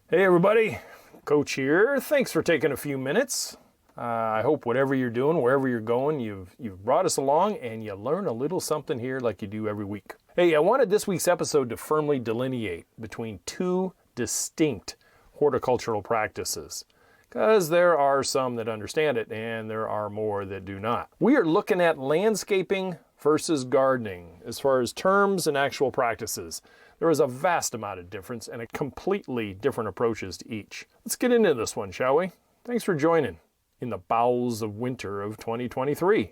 Hey everybody, Coach here. Thanks for taking a few minutes. I hope whatever you're doing, wherever you're going, you've brought us along and you learn a little something here like you do every week. Hey, I wanted this week's episode to firmly delineate between two distinct horticultural practices, because there are some that understand it and there are more that do not. We are looking at landscaping versus gardening as far as terms and actual practices. There is a vast amount of difference and a completely different approaches to each. Let's get into this one, shall we? Thanks for joining in the bowels of winter of 2023.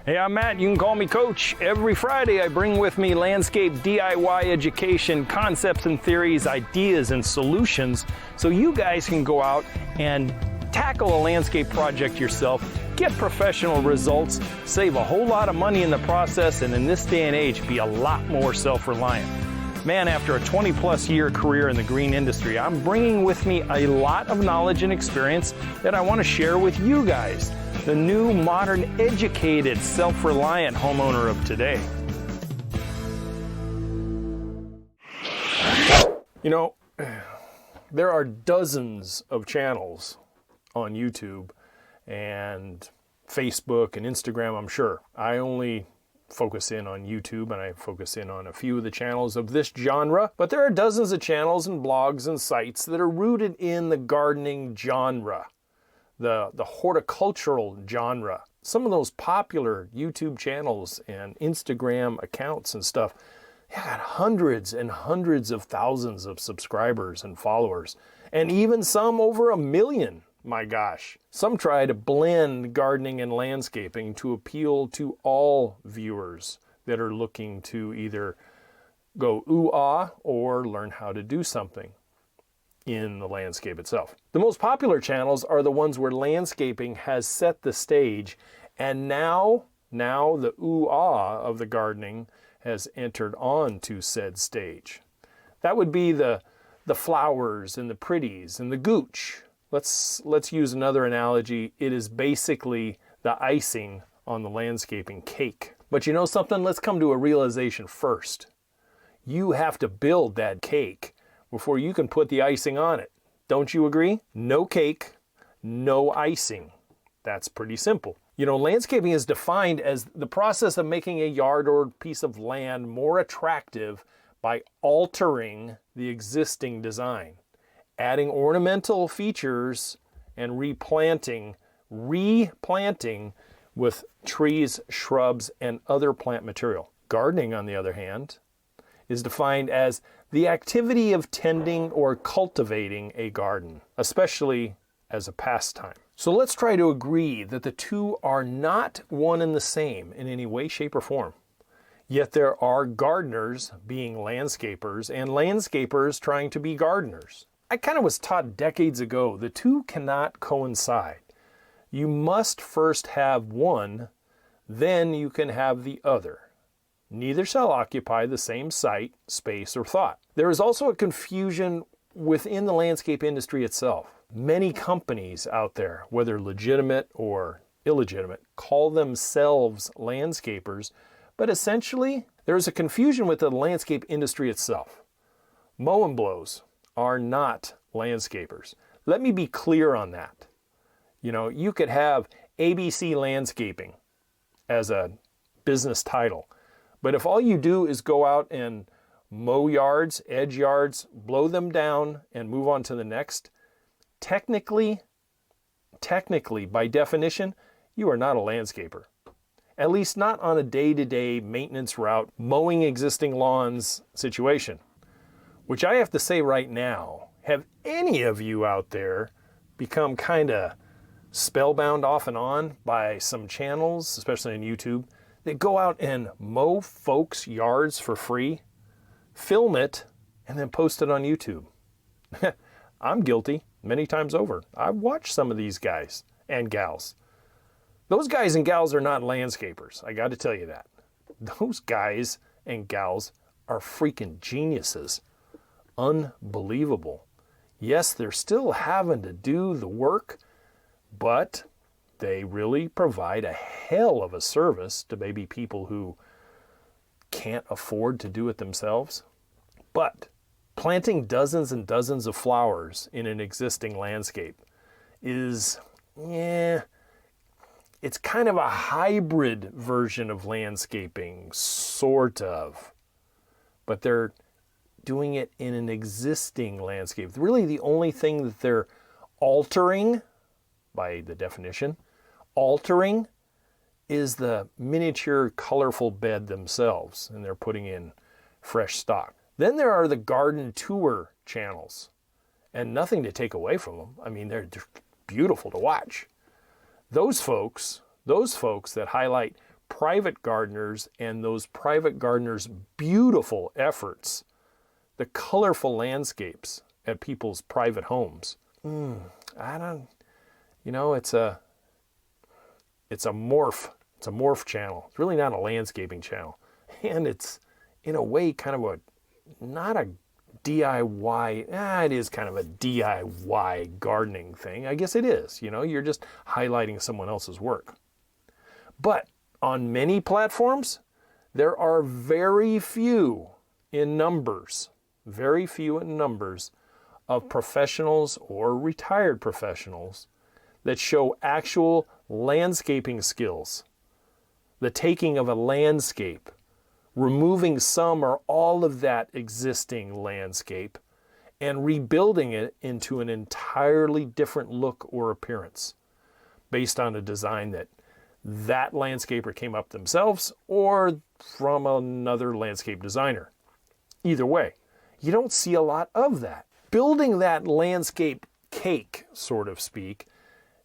Hey, I'm Matt. You can call me Coach. Every Friday I bring with me landscape DIY education, concepts and theories, ideas and solutions so you guys can go out and tackle a landscape project yourself, get professional results, save a whole lot of money in the process, and in this day and age, be a lot more self-reliant. Man, after a 20-plus year career in the green industry, I'm bringing with me a lot of knowledge and experience that I want to share with you guys, the new, modern, educated, self-reliant homeowner of today. You know, there are dozens of channels on YouTube and Facebook and Instagram, I'm sure. I only focus in on YouTube and I focus in on a few of the channels of this genre, but there are dozens of channels and blogs and sites that are rooted in the gardening genre, the horticultural genre. Some of those popular YouTube channels and Instagram accounts and stuff got hundreds and hundreds of thousands of subscribers and followers, and even some over 1 million. My gosh. Some try to blend gardening and landscaping to appeal to all viewers that are looking to either go ooh-ah or learn how to do something in the landscape itself. The most popular channels are the ones where landscaping has set the stage, and now the ooh-ah of the gardening has entered onto said stage. That would be the flowers and the pretties and the gooch. Let's use another analogy. It is basically the icing on the landscaping cake. But you know something? Let's come to a realization first. You have to build that cake before you can put the icing on it. Don't you agree? No cake, no icing. That's pretty simple. You know, landscaping is defined as the process of making a yard or piece of land more attractive by altering the existing design, adding ornamental features, and replanting with trees, shrubs, and other plant material. Gardening, on the other hand, is defined as the activity of tending or cultivating a garden, especially as a pastime. So let's try to agree that the two are not one and the same in any way, shape, or form. Yet there are gardeners being landscapers and landscapers trying to be gardeners. I kind of was taught decades ago the two cannot coincide. You must first have one, then you can have the other. Neither shall occupy the same site, space, or thought. There is also a confusion within the landscape industry itself. Many companies out there, whether legitimate or illegitimate, call themselves landscapers, but essentially there is a confusion with the landscape industry itself. Mow and blows are not landscapers. Let me be clear on that. You know, you could have ABC Landscaping as a business title, but if all you do is go out and mow yards, edge yards, blow them down, and move on to the next, technically, by definition, you are not a landscaper. At least not on a day-to-day maintenance route, mowing existing lawns situation. Which I have to say right now, have any of you out there become kind of spellbound off and on by some channels, especially on YouTube, that go out and mow folks' yards for free, film it, and then post it on YouTube? I'm guilty many times over. I've watched some of these guys and gals. Those guys and gals are not landscapers, I got to tell you that. Those guys and gals are freaking geniuses. Unbelievable. Yes, they're still having to do the work, but they really provide a hell of a service to maybe people who can't afford to do it themselves. But Planting dozens and dozens of flowers in an existing landscape is, it's kind of a hybrid version of landscaping, sort of. But they're doing it in an existing landscape. Really, the only thing that they're altering, by the definition, altering is the miniature colorful bed themselves, and they're putting in fresh stock. Then there are the garden tour channels, and nothing to take away from them. I mean, they're beautiful to watch. Those folks that highlight private gardeners and those private gardeners' beautiful efforts, the colorful landscapes at people's private homes. I don't, it's a morph channel. It's really not a landscaping channel. And it's, in a way, kind of not a DIY, it is kind of a DIY gardening thing. I guess it is, you're just highlighting someone else's work. But on many platforms, there are very few in numbers of professionals or retired professionals that show actual landscaping skills. The taking of a landscape, removing some or all of that existing landscape, and rebuilding it into an entirely different look or appearance based on a design that landscaper came up themselves or from another landscape designer. Either way, you don't see a lot of that. Building that landscape cake, so to speak,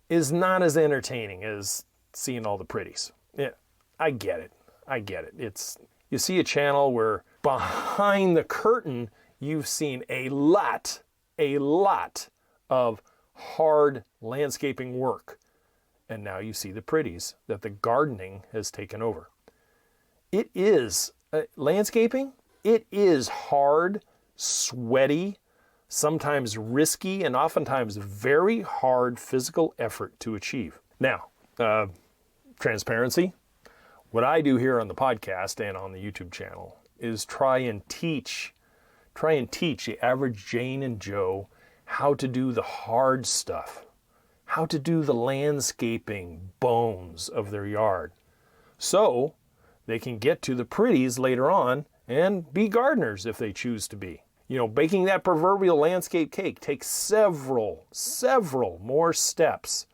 is not as entertaining as seeing all the pretties. Yeah, I get it. You see a channel where behind the curtain, you've seen a lot of hard landscaping work. And now you see the pretties that the gardening has taken over. It is, landscaping, it is hard, sweaty, sometimes risky, and oftentimes very hard physical effort to achieve. Now, transparency. What I do here on the podcast and on the YouTube channel is try and teach the average Jane and Joe how to do the hard stuff, how to do the landscaping bones of their yard, so they can get to the pretties later on and be gardeners if they choose to be. Baking that proverbial landscape cake takes several more steps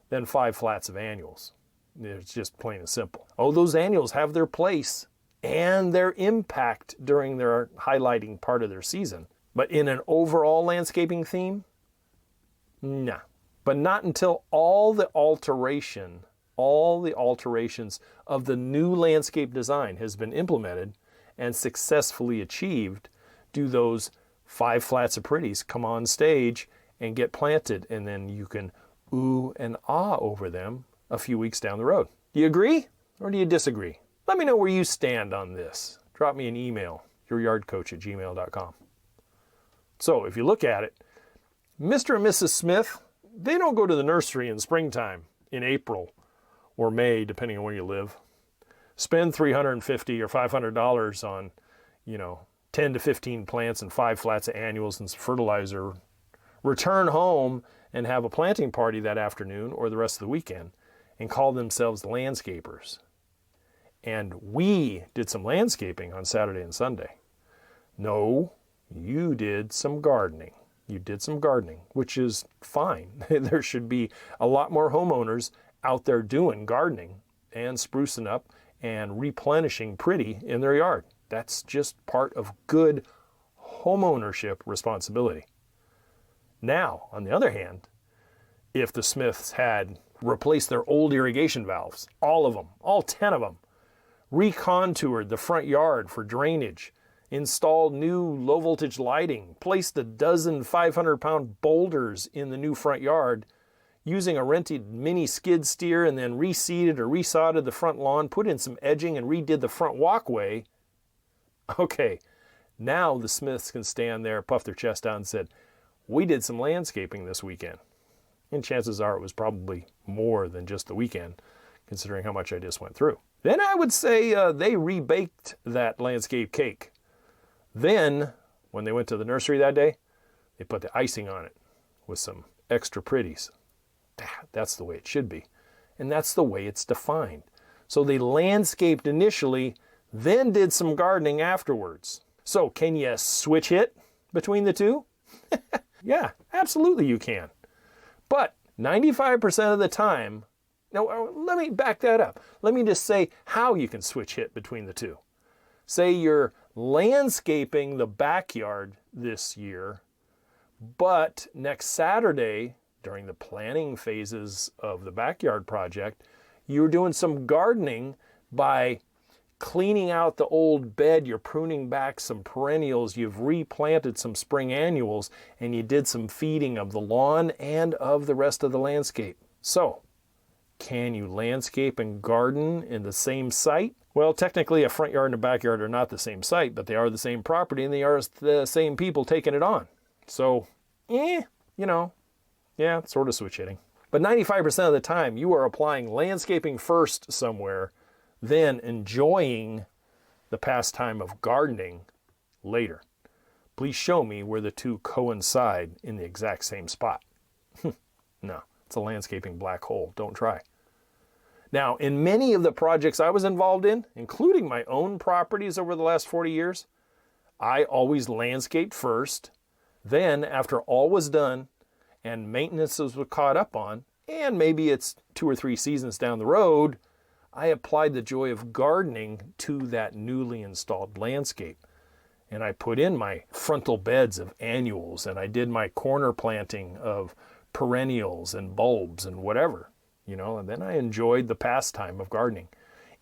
than 5 flats of annuals. It's just plain and simple. Oh, those annuals have their place and their impact during their highlighting part of their season. But in an overall landscaping theme, nah. But not until all the alterations of the new landscape design has been implemented and successfully achieved do those 5 flats of pretties come on stage and get planted, and then you can ooh and ah over them a few weeks down the road. Do you agree or do you disagree? Let me know where you stand on this. Drop me an email, youryardcoach@gmail.com. So if you look at it, Mr. and Mrs. Smith, they don't go to the nursery in springtime, in April or May, depending on where you live. Spend $350 or $500 on, 10 to 15 plants and 5 flats of annuals and some fertilizer. Return home and have a planting party that afternoon or the rest of the weekend and call themselves landscapers. And we did some landscaping on Saturday and Sunday. No, you did some gardening. Which is fine. There should be a lot more homeowners out there doing gardening and sprucing up and replenishing pretty in their yard. That's just part of good homeownership responsibility. Now, on the other hand, if the Smiths had replaced their old irrigation valves, all of them, all 10 of them, recontoured the front yard for drainage, installed new low-voltage lighting, placed a dozen 500-pound boulders in the new front yard, using a rented mini skid steer, and then reseeded or resodded the front lawn, put in some edging, and redid the front walkway. Okay, now the Smiths can stand there, puff their chest out, and said, we did some landscaping this weekend. And chances are it was probably more than just the weekend, considering how much I just went through. Then I would say they rebaked that landscape cake. Then when they went to the nursery that day, they put the icing on it with some extra pretties. That's the way it should be. And that's the way it's defined. So they landscaped initially, then did some gardening afterwards. So can you switch hit between the two? Yeah, absolutely you can. But 95% of the time, now let me back that up. Let me just say how you can switch hit between the two. Say you're landscaping the backyard this year, but next Saturday, during the planning phases of the backyard project, you're doing some gardening by cleaning out the old bed, you're pruning back some perennials, you've replanted some spring annuals, and you did some feeding of the lawn and of the rest of the landscape. So, can you landscape and garden in the same site? Well, technically a front yard and a backyard are not the same site, but they are the same property and they are the same people taking it on. So, yeah, sort of switch hitting. But 95% of the time, you are applying landscaping first somewhere, then enjoying the pastime of gardening later. Please show me where the two coincide in the exact same spot. No, it's a landscaping black hole. Don't try. Now, in many of the projects I was involved in, including my own properties over the last 40 years, I always landscaped first. Then, after all was done and maintenance was caught up on, and maybe it's 2 or 3 seasons down the road, I applied the joy of gardening to that newly installed landscape. And I put in my frontal beds of annuals, and I did my corner planting of perennials and bulbs and whatever, and then I enjoyed the pastime of gardening.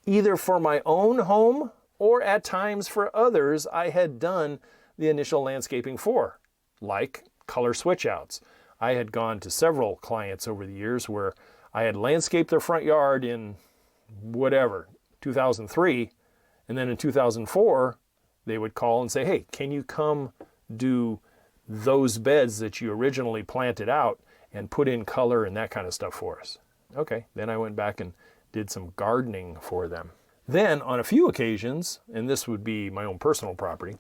Either for my own home or at times for others I had done the initial landscaping for, like color switch outs. I had gone to several clients over the years where I had landscaped their front yard in 2003, and then in 2004, they would call and say, hey, can you come do those beds that you originally planted out and put in color and that kind of stuff for us? Okay, then I went back and did some gardening for them. Then on a few occasions, and this would be my own personal property,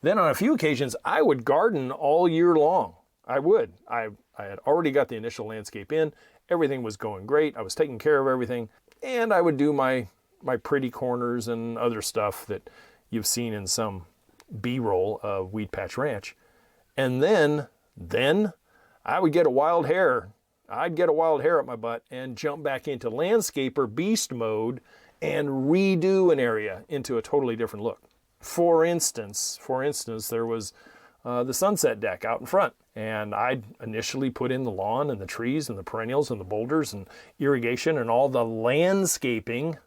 then on a few occasions I would garden all year long. I would. I had already got the initial landscape in. Everything was going great. I was taking care of everything. And I would do my pretty corners and other stuff that you've seen in some B-roll of Weed Patch Ranch. And then I would get a wild hair. I'd get a wild hair up my butt and jump back into landscaper beast mode and redo an area into a totally different look. For instance, there was the sunset deck out in front. And I'd initially put in the lawn and the trees and the perennials and the boulders and irrigation and all the landscaping.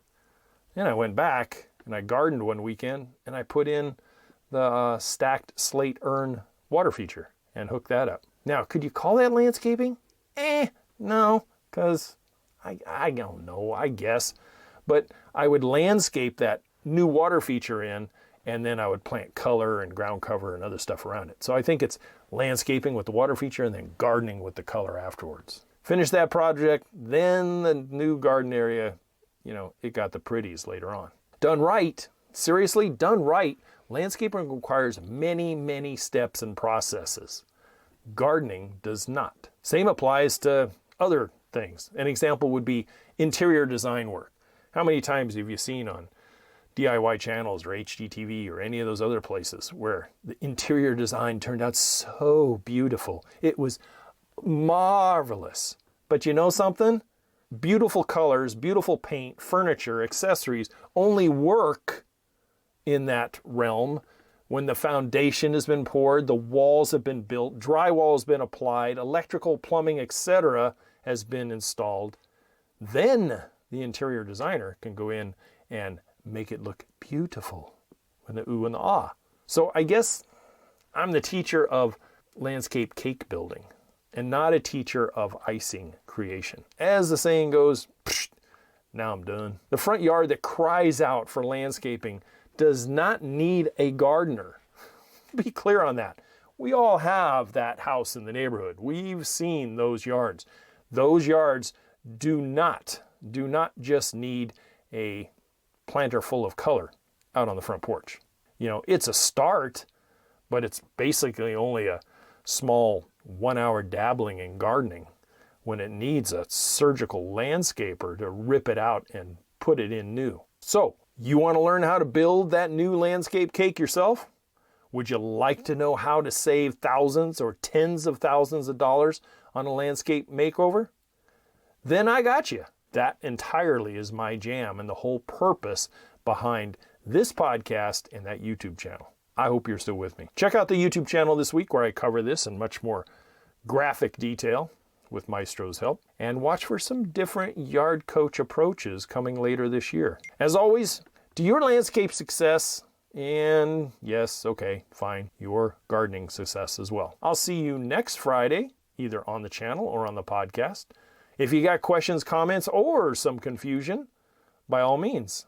Then I went back and I gardened one weekend and I put in the stacked slate urn water feature and hooked that up. Now, could you call that landscaping? No, because I don't know, I guess. But I would landscape that new water feature in, and then I would plant color and ground cover and other stuff around it. So I think it's landscaping with the water feature and then gardening with the color afterwards. Finish that project, then the new garden area, it got the pretties later on. Done right, seriously, done right, landscaping requires many, many steps and processes. Gardening does not. Same applies to other things. An example would be interior design work. How many times have you seen on DIY channels or HGTV or any of those other places where the interior design turned out so beautiful? It was marvelous. But you know something? Beautiful colors, beautiful paint, furniture, accessories only work in that realm when the foundation has been poured, the walls have been built, drywall has been applied, electrical, plumbing, etc. has been installed. Then the interior designer can go in and make it look beautiful with the ooh and the ah. So I guess I'm the teacher of landscape cake building and not a teacher of icing creation. As the saying goes, now I'm done. The front yard that cries out for landscaping does not need a gardener. Be clear on that. We all have that house in the neighborhood. We've seen those yards. Those yards do not just need a planter full of color out on the front porch. It's a start, but it's basically only a small 1-hour dabbling in gardening when it needs a surgical landscaper to rip it out and put it in new. So, you want to learn how to build that new landscape cake yourself? Would you like to know how to save thousands or tens of thousands of dollars on a landscape makeover? Then I got you. That entirely is my jam and the whole purpose behind this podcast and that YouTube channel. I hope you're still with me. Check out the YouTube channel this week where I cover this in much more graphic detail with Maestro's help, and watch for some different yard coach approaches coming later this year. As always, to your landscape success, and yes, okay, fine, your gardening success as well. I'll see you next Friday, either on the channel or on the podcast. If you got questions, comments, or some confusion, by all means,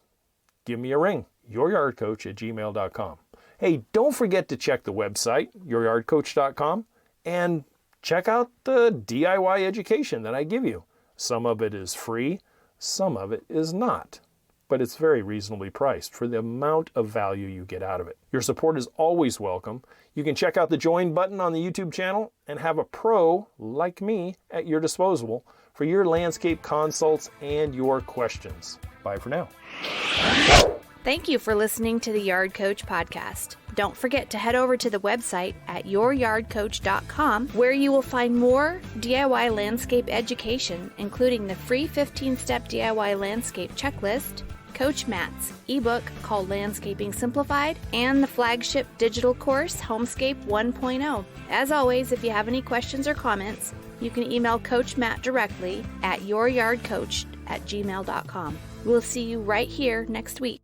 give me a ring, youryardcoach@gmail.com. Hey, don't forget to check the website, youryardcoach.com, and check out the DIY education that I give you. Some of it is free, some of it is not, but it's very reasonably priced for the amount of value you get out of it. Your support is always welcome. You can check out the join button on the YouTube channel and have a pro like me at your disposal for your landscape consults and your questions. Bye for now. Thank you for listening to the Yard Coach podcast. Don't forget to head over to the website at youryardcoach.com, where you will find more DIY landscape education, including the free 15-step DIY landscape checklist, Coach Matt's ebook called Landscaping Simplified, and the flagship digital course, HOMESCAPE 1.0. As always, if you have any questions or comments, you can email Coach Matt directly at youryardcoach@gmail.com. We'll see you right here next week.